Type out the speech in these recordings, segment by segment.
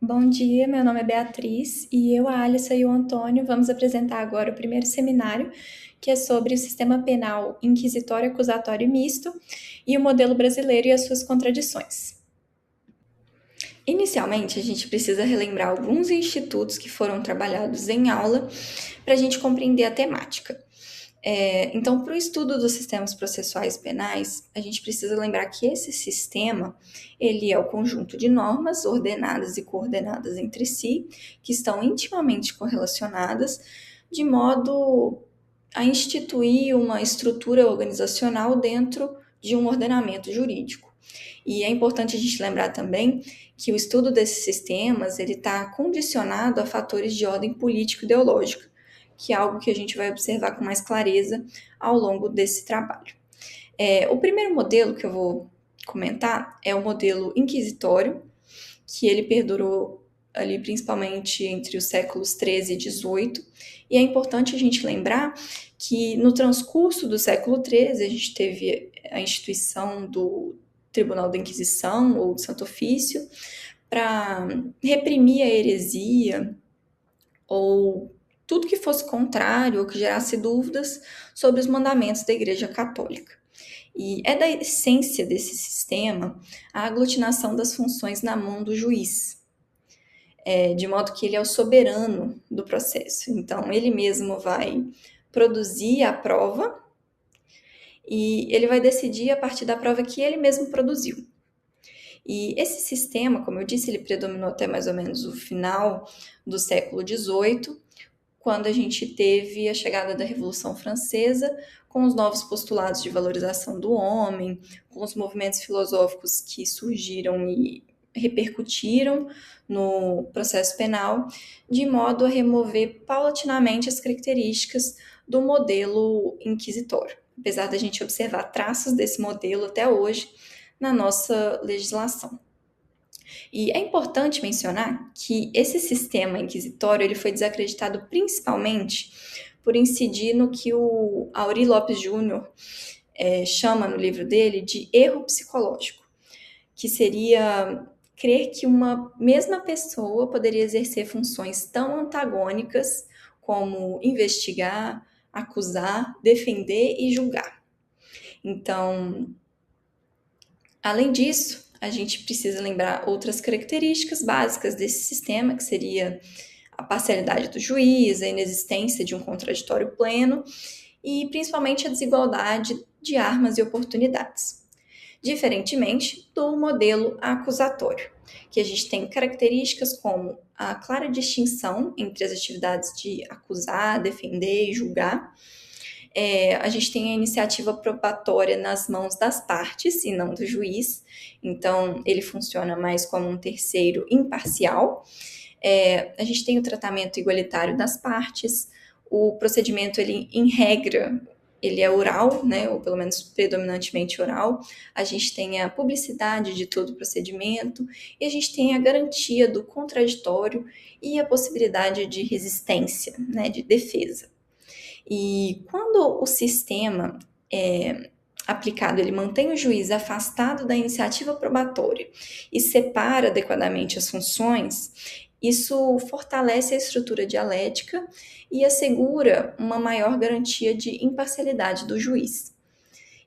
Bom dia, meu nome é Beatriz e eu, a Alissa e o Antônio vamos apresentar agora o primeiro seminário, que é sobre o sistema penal inquisitório, acusatório e misto e o modelo brasileiro e as suas contradições. Inicialmente, a gente precisa relembrar alguns institutos que foram trabalhados em aula para a gente compreender a temática. Então, para o estudo dos sistemas processuais penais, a gente precisa lembrar que esse sistema ele é o conjunto de normas ordenadas e coordenadas entre si, que estão intimamente correlacionadas, de modo a instituir uma estrutura organizacional dentro de um ordenamento jurídico. E é importante a gente lembrar também que o estudo desses sistemas ele está condicionado a fatores de ordem político-ideológica, que é algo que a gente vai observar com mais clareza ao longo desse trabalho. O primeiro modelo que eu vou comentar é o modelo inquisitório, que ele perdurou ali principalmente entre os séculos 13 e 18, e é importante a gente lembrar que no transcurso do século 13 a gente teve a instituição do Tribunal da Inquisição ou do Santo Ofício para reprimir a heresia ou tudo que fosse contrário ou que gerasse dúvidas sobre os mandamentos da Igreja Católica. E é da essência desse sistema a aglutinação das funções na mão do juiz, de modo que ele é o soberano do processo. Então, ele mesmo vai produzir a prova e ele vai decidir a partir da prova que ele mesmo produziu. E esse sistema, como eu disse, ele predominou até mais ou menos o final do século XVIII, quando a gente teve a chegada da Revolução Francesa, com os novos postulados de valorização do homem, com os movimentos filosóficos que surgiram e repercutiram no processo penal, de modo a remover paulatinamente as características do modelo inquisitório. Apesar da gente observar traços desse modelo até hoje na nossa legislação. E é importante mencionar que esse sistema inquisitório ele foi desacreditado principalmente por incidir no que o Aury Lopes Júnior chama no livro dele de erro psicológico, que seria crer que uma mesma pessoa poderia exercer funções tão antagônicas como investigar, acusar, defender e julgar. Então, além disso, a gente precisa lembrar outras características básicas desse sistema, que seria a parcialidade do juiz, a inexistência de um contraditório pleno e principalmente a desigualdade de armas e oportunidades. Diferentemente do modelo acusatório, que a gente tem características como a clara distinção entre as atividades de acusar, defender e julgar. A gente tem a iniciativa probatória nas mãos das partes e não do juiz, então ele funciona mais como um terceiro imparcial. A gente tem o tratamento igualitário das partes, o procedimento, ele, em regra, ele é oral, né, ou pelo menos predominantemente oral, a gente tem a publicidade de todo o procedimento e a gente tem a garantia do contraditório e a possibilidade de resistência, né, de defesa. E quando o sistema aplicado ele mantém o juiz afastado da iniciativa probatória e separa adequadamente as funções, isso fortalece a estrutura dialética e assegura uma maior garantia de imparcialidade do juiz.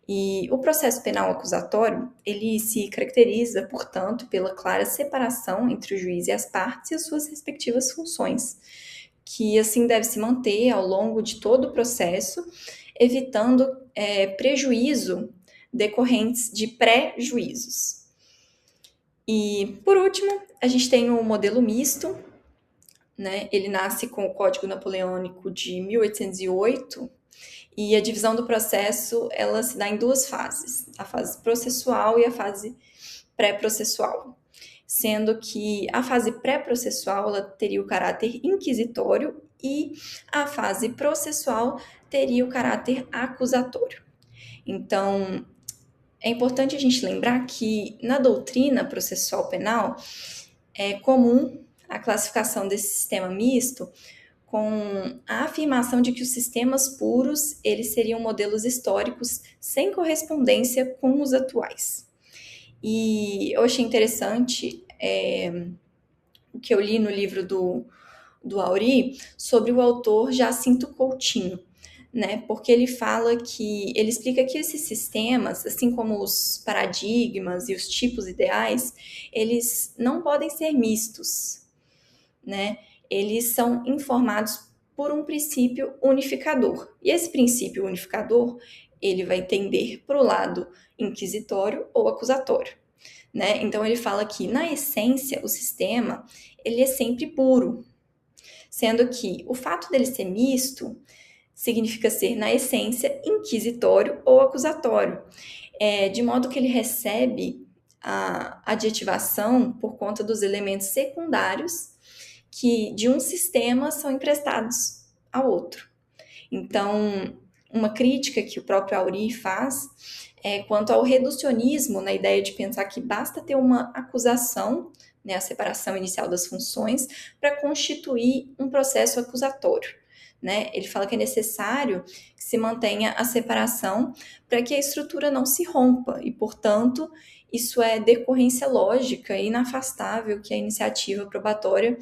E o processo penal acusatório, ele se caracteriza, portanto, pela clara separação entre o juiz e as partes e as suas respectivas funções, que assim deve se manter ao longo de todo o processo, evitando prejuízo decorrentes de pré-juízos. E, por último, a gente tem o modelo misto, né? Ele nasce com o Código Napoleônico de 1808, e a divisão do processo ela se dá em duas fases, a fase processual e a fase pré-processual, sendo que a fase pré-processual ela teria o caráter inquisitório e a fase processual teria o caráter acusatório. Então, é importante a gente lembrar que na doutrina processual penal é comum a classificação desse sistema misto com a afirmação de que os sistemas puros eles seriam modelos históricos sem correspondência com os atuais. E eu achei interessante que eu li no livro do Auri sobre o autor Jacinto Coutinho, né? Porque ele explica que esses sistemas, assim como os paradigmas e os tipos ideais, eles não podem ser mistos, né? Eles são informados por um princípio unificador. E esse princípio unificador, ele vai tender para o lado inquisitório ou acusatório, né? Então ele fala que, na essência, o sistema, ele é sempre puro, sendo que o fato dele ser misto significa ser, na essência, inquisitório ou acusatório, de modo que ele recebe a adjetivação por conta dos elementos secundários que de um sistema são emprestados ao outro. Então, uma crítica que o próprio Auri faz é quanto ao reducionismo, na ideia de pensar que basta ter uma acusação, né, a separação inicial das funções, para constituir um processo acusatório. Né? Ele fala que é necessário que se mantenha a separação para que a estrutura não se rompa e, portanto, isso é decorrência lógica e inafastável que a iniciativa probatória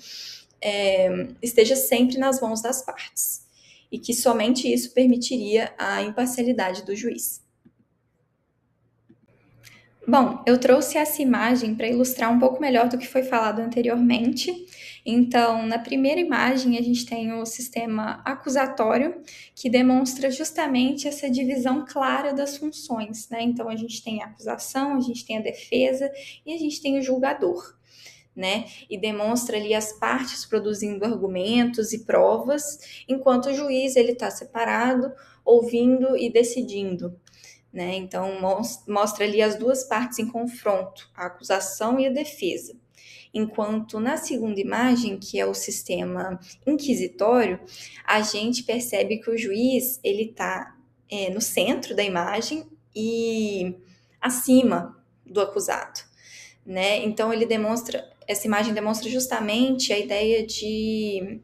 esteja sempre nas mãos das partes e que somente isso permitiria a imparcialidade do juiz. Bom, eu trouxe essa imagem para ilustrar um pouco melhor do que foi falado anteriormente. Então, na primeira imagem, a gente tem o sistema acusatório, que demonstra justamente essa divisão clara das funções, né? Então, a gente tem a acusação, a gente tem a defesa e a gente tem o julgador, né? E demonstra ali as partes produzindo argumentos e provas, enquanto o juiz ele está separado, ouvindo e decidindo. Né? Então, mostra ali as duas partes em confronto, a acusação e a defesa. Enquanto na segunda imagem, que é o sistema inquisitório, a gente percebe que o juiz ele está no centro da imagem e acima do acusado. Né? Então, essa imagem demonstra justamente a ideia de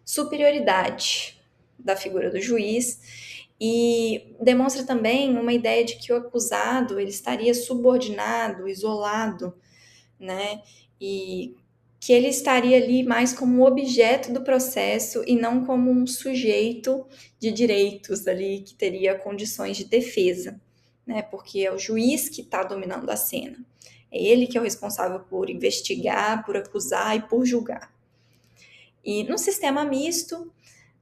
superioridade da figura do juiz e demonstra também uma ideia de que o acusado ele estaria subordinado, isolado, né? E que ele estaria ali mais como um objeto do processo e não como um sujeito de direitos ali que teria condições de defesa, né? Porque é o juiz que está dominando a cena. É ele que é o responsável por investigar, por acusar e por julgar. E no sistema misto,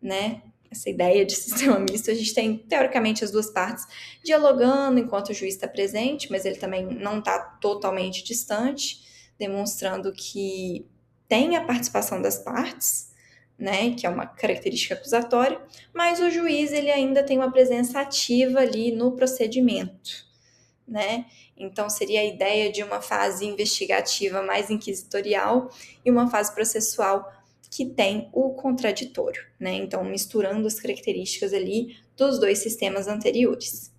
né? Essa ideia de sistema misto, a gente tem, teoricamente, as duas partes dialogando enquanto o juiz está presente, mas ele também não está totalmente distante, demonstrando que tem a participação das partes, né, que é uma característica acusatória, mas o juiz ele ainda tem uma presença ativa ali no procedimento, né? Então, seria a ideia de uma fase investigativa mais inquisitorial e uma fase processual que tem o contraditório, né? Então, misturando as características ali dos dois sistemas anteriores.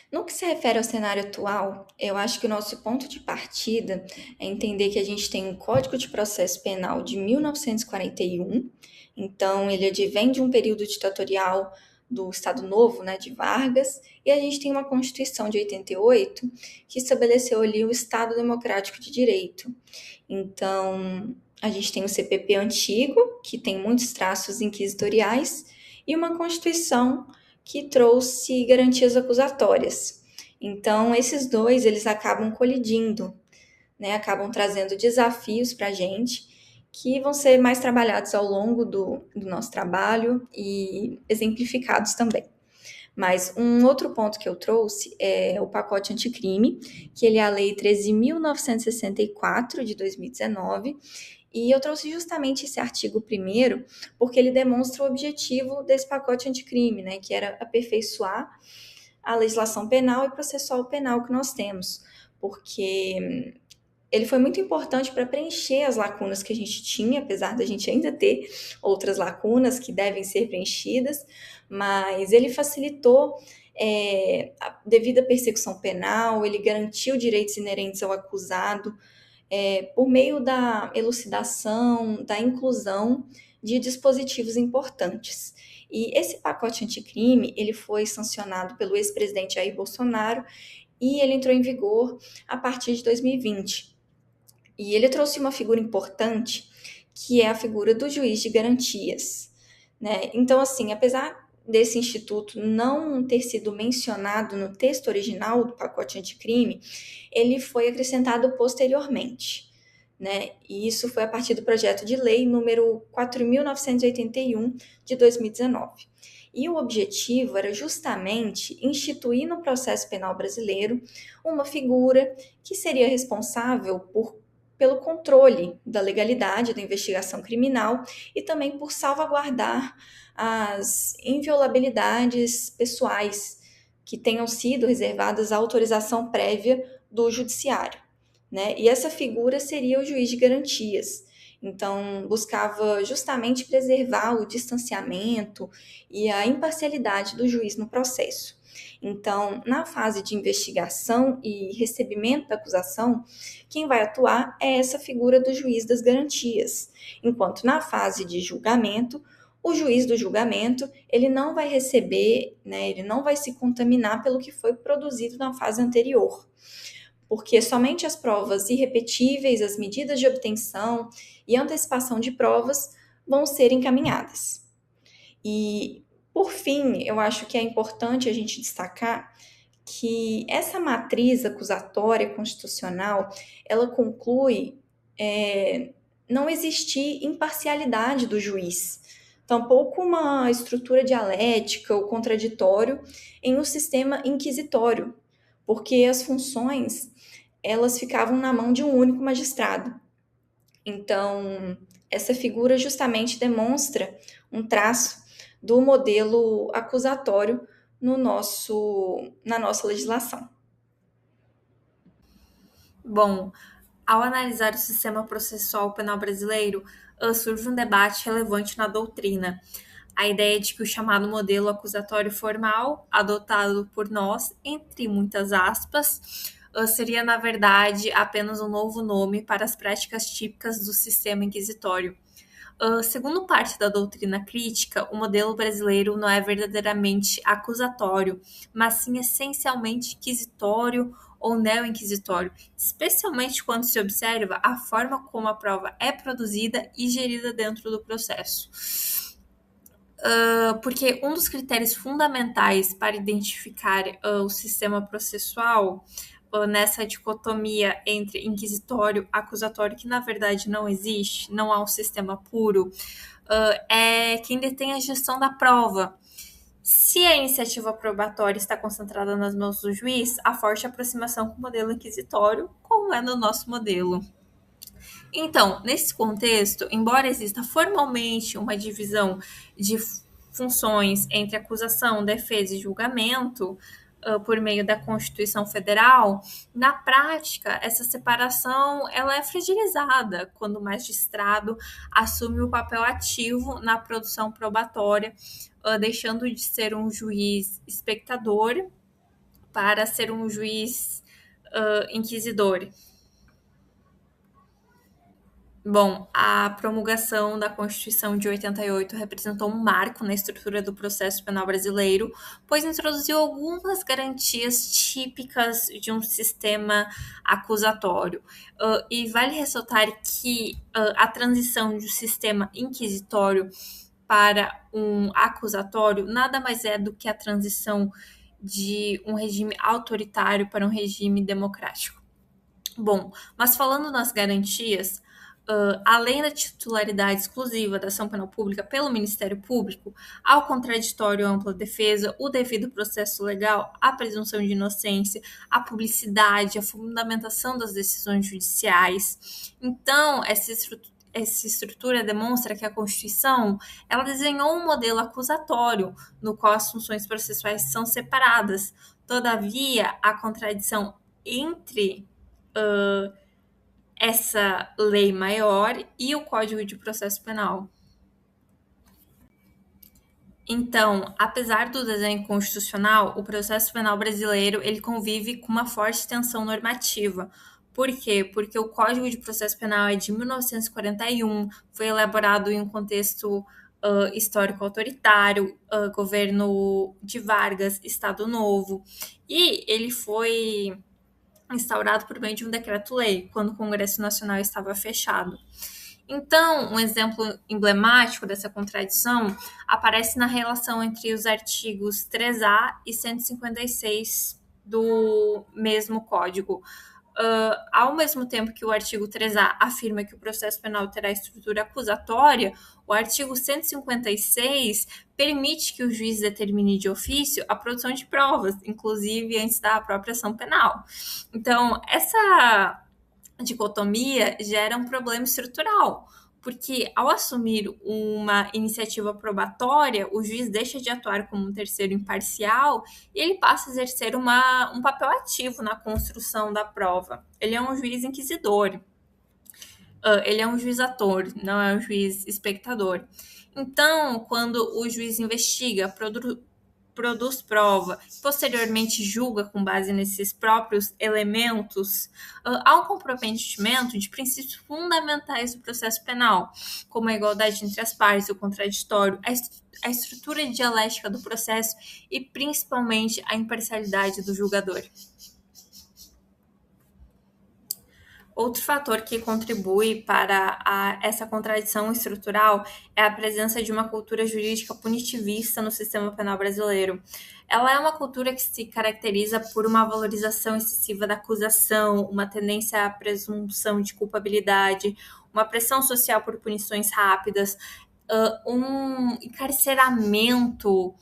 No que se refere ao cenário atual, eu acho que o nosso ponto de partida é entender que a gente tem um Código de Processo Penal de 1941, então ele advém de um período ditatorial do Estado Novo, né, de Vargas, e a gente tem uma Constituição de 88 que estabeleceu ali o Estado Democrático de Direito. Então, a gente tem o CPP antigo, que tem muitos traços inquisitoriais, e uma Constituição que trouxe garantias acusatórias. Então, esses dois, eles acabam colidindo, né? Acabam trazendo desafios para a gente, que vão ser mais trabalhados ao longo do nosso trabalho e exemplificados também. Mas um outro ponto que eu trouxe é o pacote anticrime, que ele é a Lei 13.964, de 2019, e eu trouxe justamente esse artigo primeiro, porque ele demonstra o objetivo desse pacote anticrime, né, que era aperfeiçoar a legislação penal e processual penal que nós temos, porque ele foi muito importante para preencher as lacunas que a gente tinha, apesar da gente ainda ter outras lacunas que devem ser preenchidas, mas ele facilitou a devida persecução penal, ele garantiu direitos inerentes ao acusado, por meio da elucidação, da inclusão de dispositivos importantes. E esse pacote anticrime, ele foi sancionado pelo ex-presidente Jair Bolsonaro e ele entrou em vigor a partir de 2020. E ele trouxe uma figura importante, que é a figura do juiz de garantias, né? Então, assim, apesar desse instituto não ter sido mencionado no texto original do pacote anticrime, ele foi acrescentado posteriormente, né? E isso foi a partir do projeto de lei número 4.981 de 2019. E o objetivo era justamente instituir no processo penal brasileiro uma figura que seria responsável pelo controle da legalidade da investigação criminal e também por salvaguardar as inviolabilidades pessoais que tenham sido reservadas à autorização prévia do judiciário, né? E essa figura seria o juiz de garantias. Então, buscava justamente preservar o distanciamento e a imparcialidade do juiz no processo. Então, na fase de investigação e recebimento da acusação, quem vai atuar é essa figura do juiz das garantias, enquanto na fase de julgamento, o juiz do julgamento, ele não vai receber, né, ele não vai se contaminar pelo que foi produzido na fase anterior, porque somente as provas irrepetíveis, as medidas de obtenção e antecipação de provas vão ser encaminhadas. E, por fim, eu acho que é importante a gente destacar que essa matriz acusatória constitucional, ela conclui não existir imparcialidade do juiz, tampouco uma estrutura dialética ou contraditório em um sistema inquisitório, porque as funções elas ficavam na mão de um único magistrado. Então, essa figura justamente demonstra um traço do modelo acusatório na nossa legislação. Bom, ao analisar o sistema processual penal brasileiro, surge um debate relevante na doutrina. A ideia de que o chamado modelo acusatório formal, adotado por nós, entre muitas aspas, seria, na verdade, apenas um novo nome para as práticas típicas do sistema inquisitório. Segundo parte da doutrina crítica, o modelo brasileiro não é verdadeiramente acusatório, mas sim essencialmente inquisitório ou neo-inquisitório, especialmente quando se observa a forma como a prova é produzida e gerida dentro do processo. Porque um dos critérios fundamentais para identificar o sistema processual nessa dicotomia entre inquisitório e acusatório, que na verdade não existe, não há um sistema puro, é quem detém a gestão da prova. Se a iniciativa probatória está concentrada nas mãos do juiz, há forte aproximação com o modelo inquisitório, como é no nosso modelo. Então, nesse contexto, embora exista formalmente uma divisão de funções entre acusação, defesa e julgamento, por meio da Constituição Federal, na prática, essa separação ela é fragilizada quando o magistrado assume o papel ativo na produção probatória, deixando de ser um juiz espectador para ser um juiz inquisidor. Bom, a promulgação da Constituição de 88 representou um marco na estrutura do processo penal brasileiro, pois introduziu algumas garantias típicas de um sistema acusatório. E vale ressaltar que a transição de um sistema inquisitório para um acusatório nada mais é do que a transição de um regime autoritário para um regime democrático. Bom, mas falando nas garantias, além da titularidade exclusiva da ação penal pública pelo Ministério Público, ao contraditório ampla defesa, o devido processo legal, a presunção de inocência, a publicidade, a fundamentação das decisões judiciais. Então, essa estrutura demonstra que a Constituição ela desenhou um modelo acusatório no qual as funções processuais são separadas. Todavia, a contradição entre essa lei maior e o Código de Processo Penal. Então, apesar do desenho constitucional, o processo penal brasileiro ele convive com uma forte tensão normativa. Por quê? Porque o Código de Processo Penal é de 1941, foi elaborado em um contexto histórico autoritário, governo de Vargas, Estado Novo, e ele foi instaurado por meio de um decreto-lei, quando o Congresso Nacional estava fechado. Então, um exemplo emblemático dessa contradição aparece na relação entre os artigos 3A e 156 do mesmo Código. Ao mesmo tempo que o artigo 3A afirma que o processo penal terá estrutura acusatória, o artigo 156 permite que o juiz determine de ofício a produção de provas, inclusive antes da própria ação penal. Então, essa dicotomia gera um problema estrutural, porque ao assumir uma iniciativa probatória, o juiz deixa de atuar como um terceiro imparcial e ele passa a exercer um papel ativo na construção da prova. Ele é um juiz inquisidor, ele é um juiz ator, não é um juiz espectador. Então, quando o juiz investiga, produz prova, posteriormente julga com base nesses próprios elementos, há um comprometimento de princípios fundamentais do processo penal, como a igualdade entre as partes, o contraditório, a estrutura dialética do processo e, principalmente, a imparcialidade do julgador. Outro fator que contribui para essa contradição estrutural é a presença de uma cultura jurídica punitivista no sistema penal brasileiro. Ela é uma cultura que se caracteriza por uma valorização excessiva da acusação, uma tendência à presunção de culpabilidade, uma pressão social por punições rápidas, um encarceramento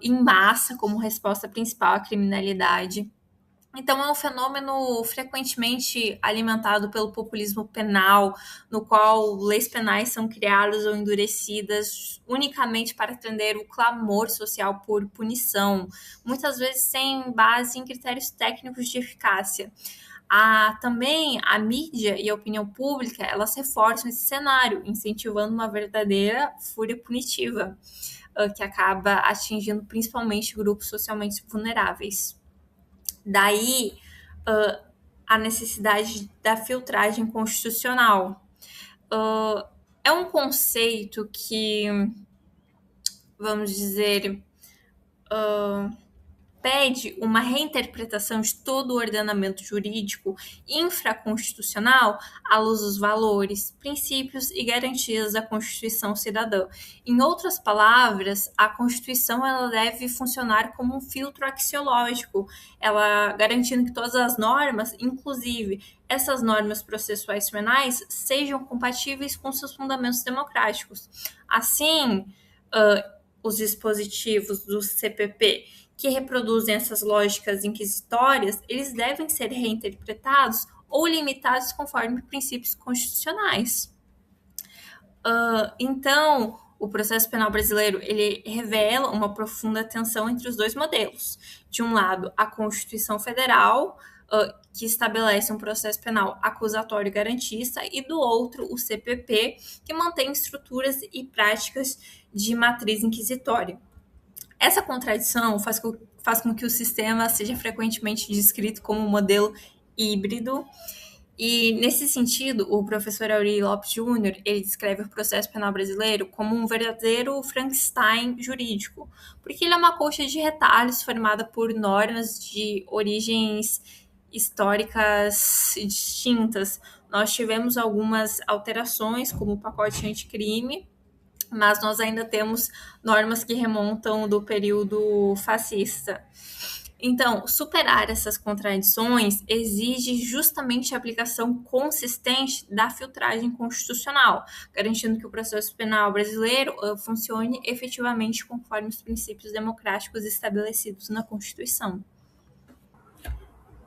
em massa como resposta principal à criminalidade. Então, é um fenômeno frequentemente alimentado pelo populismo penal, no qual leis penais são criadas ou endurecidas unicamente para atender o clamor social por punição, muitas vezes sem base em critérios técnicos de eficácia. Também a mídia e a opinião pública, elas reforçam esse cenário, incentivando uma verdadeira fúria punitiva, que acaba atingindo principalmente grupos socialmente vulneráveis. Daí a necessidade da filtragem constitucional. É um conceito que, vamos dizer, pede uma reinterpretação de todo o ordenamento jurídico infraconstitucional à luz dos valores, princípios e garantias da Constituição cidadã. Em outras palavras, a Constituição ela deve funcionar como um filtro axiológico, ela garantindo que todas as normas, inclusive essas normas processuais penais, sejam compatíveis com seus fundamentos democráticos. Assim, os dispositivos do CPP que reproduzem essas lógicas inquisitórias, eles devem ser reinterpretados ou limitados conforme princípios constitucionais. Então, o processo penal brasileiro ele revela uma profunda tensão entre os dois modelos. De um lado, a Constituição Federal, que estabelece um processo penal acusatório e garantista, e do outro, o CPP, que mantém estruturas e práticas de matriz inquisitória. Essa contradição faz com que o sistema seja frequentemente descrito como um modelo híbrido. E, nesse sentido, o professor Aurí Lopes Júnior ele descreve o processo penal brasileiro como um verdadeiro Frankenstein jurídico, porque ele é uma colcha de retalhos formada por normas de origens históricas distintas. Nós tivemos algumas alterações, como o pacote anticrime, mas nós ainda temos normas que remontam do período fascista. Então, superar essas contradições exige justamente a aplicação consistente da filtragem constitucional, garantindo que o processo penal brasileiro funcione efetivamente conforme os princípios democráticos estabelecidos na Constituição.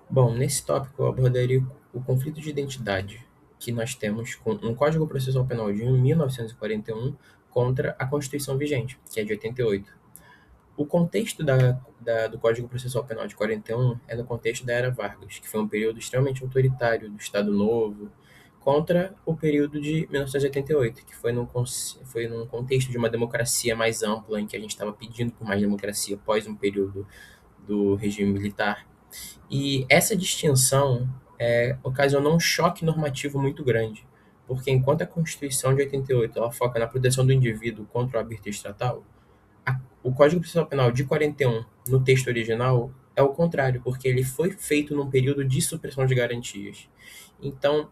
Bom, nesse tópico eu abordaria o conflito de identidade que nós temos com um Código Processual Penal de 1941 contra a Constituição vigente, que é de 88. O contexto do Código Processual Penal de 41 é no contexto da Era Vargas, que foi um período extremamente autoritário do Estado Novo, contra o período de 1988, que foi num contexto de uma democracia mais ampla, em que a gente estava pedindo por mais democracia após um período do regime militar. E essa distinção ocasionou um choque normativo muito grande, porque enquanto a Constituição de 88 ela foca na proteção do indivíduo contra o arbítrio estatal, o Código Processual Penal de 41, no texto original, é o contrário, porque ele foi feito num período de supressão de garantias. Então,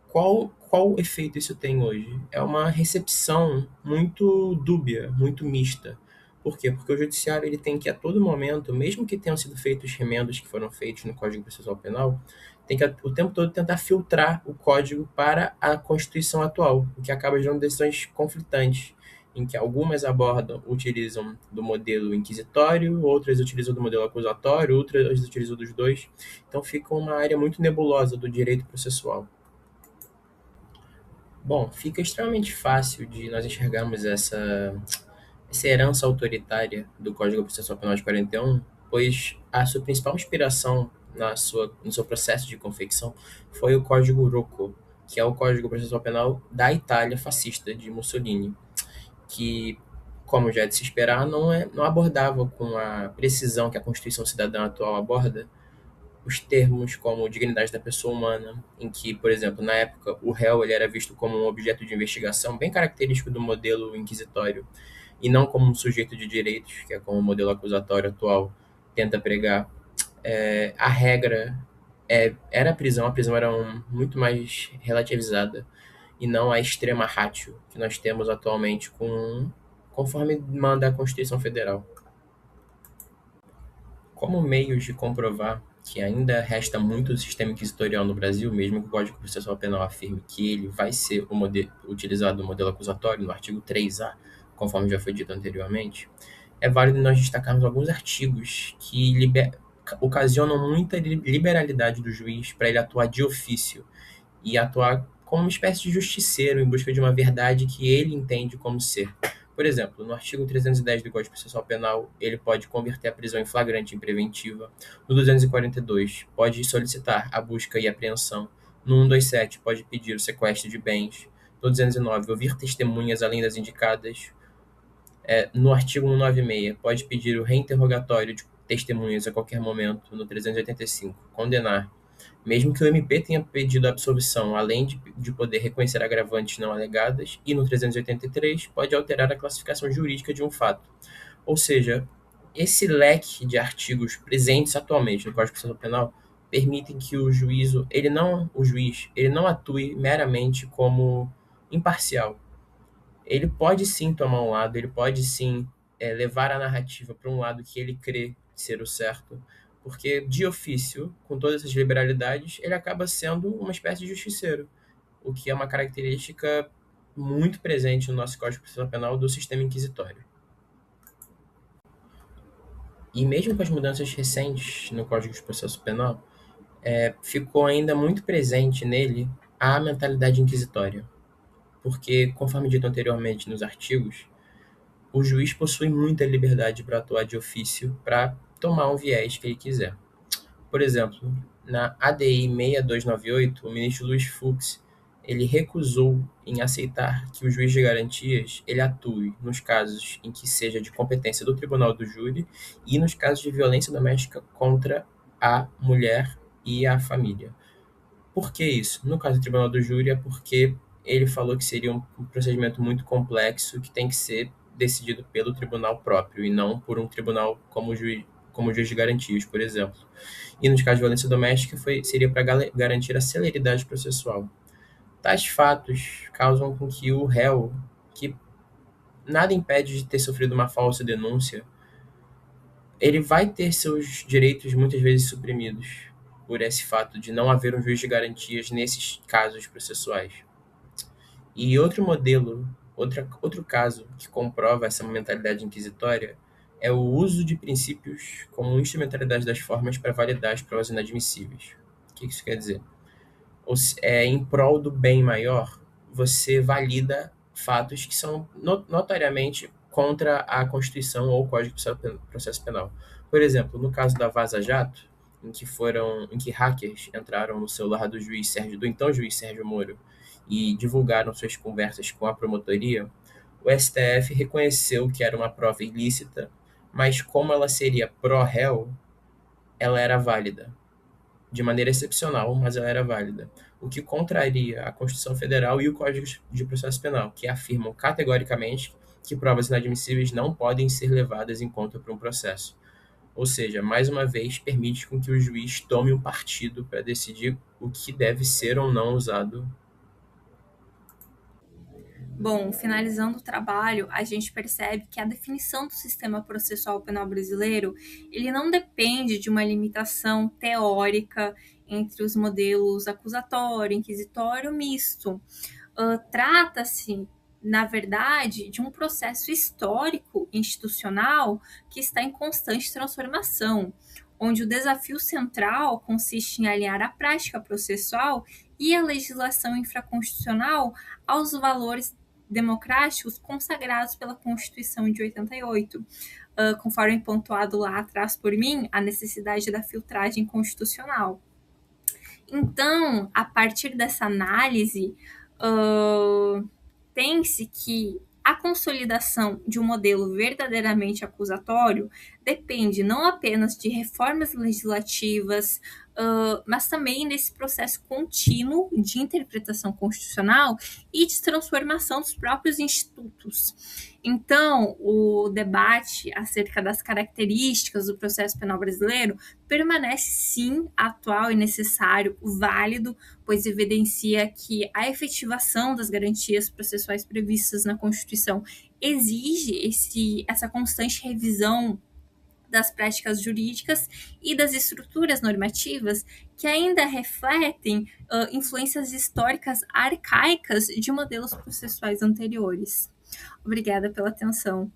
qual efeito isso tem hoje? É uma recepção muito dúbia, muito mista. Por quê? Porque o judiciário ele tem que, a todo momento, mesmo que tenham sido feitos remendos que foram feitos no Código Processual Penal, tem que o tempo todo tentar filtrar o código para a Constituição atual, o que acaba gerando decisões conflitantes, em que algumas utilizam do modelo inquisitório, outras utilizam do modelo acusatório, outras utilizam dos dois. Então fica uma área muito nebulosa do direito processual. Bom, fica extremamente fácil de nós enxergarmos essa herança autoritária do Código Processual Penal de 41, pois a sua principal inspiração no seu processo de confecção foi o Código Rocco, que é o Código Processual Penal da Itália fascista de Mussolini, que, como já é de se esperar, não abordava com a precisão que a Constituição Cidadã atual aborda os termos como dignidade da pessoa humana, em que, por exemplo, na época, o réu ele era visto como um objeto de investigação bem característico do modelo inquisitório, e não como um sujeito de direitos, que é como o modelo acusatório atual tenta pregar. A regra era a prisão era muito mais relativizada, e não a extrema ratio que nós temos atualmente, conforme manda a Constituição Federal. Como meios de comprovar que ainda resta muito do sistema inquisitorial no Brasil, mesmo que o Código Processual Penal afirme que ele vai ser utilizado no modelo acusatório, no artigo 3A, conforme já foi dito anteriormente, é válido nós destacarmos alguns artigos que ocasionam muita liberalidade do juiz para ele atuar de ofício e atuar como uma espécie de justiceiro em busca de uma verdade que ele entende como ser. Por exemplo, no artigo 310 do Código Processual Penal, ele pode converter a prisão em flagrante em preventiva. No 242, pode solicitar a busca e apreensão. No 127, pode pedir o sequestro de bens. No 209, ouvir testemunhas além das indicadas. No artigo 196, pode pedir o reinterrogatório de testemunhas a qualquer momento. No 385, condenar, mesmo que o MP tenha pedido a absolvição, além de poder reconhecer agravantes não alegadas, e no 383 pode alterar a classificação jurídica de um fato. Ou seja, esse leque de artigos presentes atualmente no Código Processual Penal permitem que o juiz ele não atue meramente como imparcial. Ele pode sim tomar um lado, ele pode sim levar a narrativa para um lado que ele crê ser o certo, porque de ofício, com todas essas liberalidades, ele acaba sendo uma espécie de justiceiro, o que é uma característica muito presente no nosso Código Processual Penal do sistema inquisitório. E mesmo com as mudanças recentes no Código de Processo Penal, ficou ainda muito presente nele a mentalidade inquisitória, porque, conforme dito anteriormente nos artigos, o juiz possui muita liberdade para atuar de ofício para tomar um viés que ele quiser. Por exemplo, na ADI 6298, o ministro Luiz Fux ele recusou em aceitar que o juiz de garantias ele atue nos casos em que seja de competência do tribunal do júri e nos casos de violência doméstica contra a mulher e a família. Por que isso? No caso do tribunal do júri é porque ele falou que seria um procedimento muito complexo que tem que ser decidido pelo tribunal próprio e não por um tribunal como o juiz de garantias, por exemplo. E nos casos de violência doméstica seria para garantir a celeridade processual. Tais fatos causam com que o réu, que nada impede de ter sofrido uma falsa denúncia, ele vai ter seus direitos muitas vezes suprimidos por esse fato de não haver um juiz de garantias nesses casos processuais. E outro caso que comprova essa mentalidade inquisitória é o uso de princípios como instrumentalidade das formas para validar as provas inadmissíveis. O que isso quer dizer? Em prol do bem maior, você valida fatos que são notoriamente contra a Constituição ou o Código de Processo Penal. Por exemplo, no caso da Vaza Jato, em que hackers entraram no celular do então juiz Sérgio Moro e divulgaram suas conversas com a promotoria, o STF reconheceu que era uma prova ilícita, mas como ela seria pró-réu, ela era válida. De maneira excepcional, mas ela era válida, o que contraria a Constituição Federal e o Código de Processo Penal, que afirmam categoricamente que provas inadmissíveis não podem ser levadas em conta para um processo. Ou seja, mais uma vez, permite com que o juiz tome um partido para decidir o que deve ser ou não usado. Bom, finalizando o trabalho, a gente percebe que a definição do sistema processual penal brasileiro, ele não depende de uma limitação teórica entre os modelos acusatório, inquisitório, misto. Trata-se, na verdade, de um processo histórico institucional que está em constante transformação, onde o desafio central consiste em alinhar a prática processual e a legislação infraconstitucional aos valores democráticos consagrados pela Constituição de 88. Conforme pontuado lá atrás por mim, a necessidade da filtragem constitucional. Então, a partir dessa análise, tem-se que a consolidação de um modelo verdadeiramente acusatório depende não apenas de reformas legislativas, mas também desse processo contínuo de interpretação constitucional e de transformação dos próprios institutos. Então, o debate acerca das características do processo penal brasileiro permanece, sim, atual e necessário, válido, pois evidencia que a efetivação das garantias processuais previstas na Constituição exige essa constante revisão das práticas jurídicas e das estruturas normativas que ainda refletem influências históricas arcaicas de modelos processuais anteriores. Obrigada pela atenção.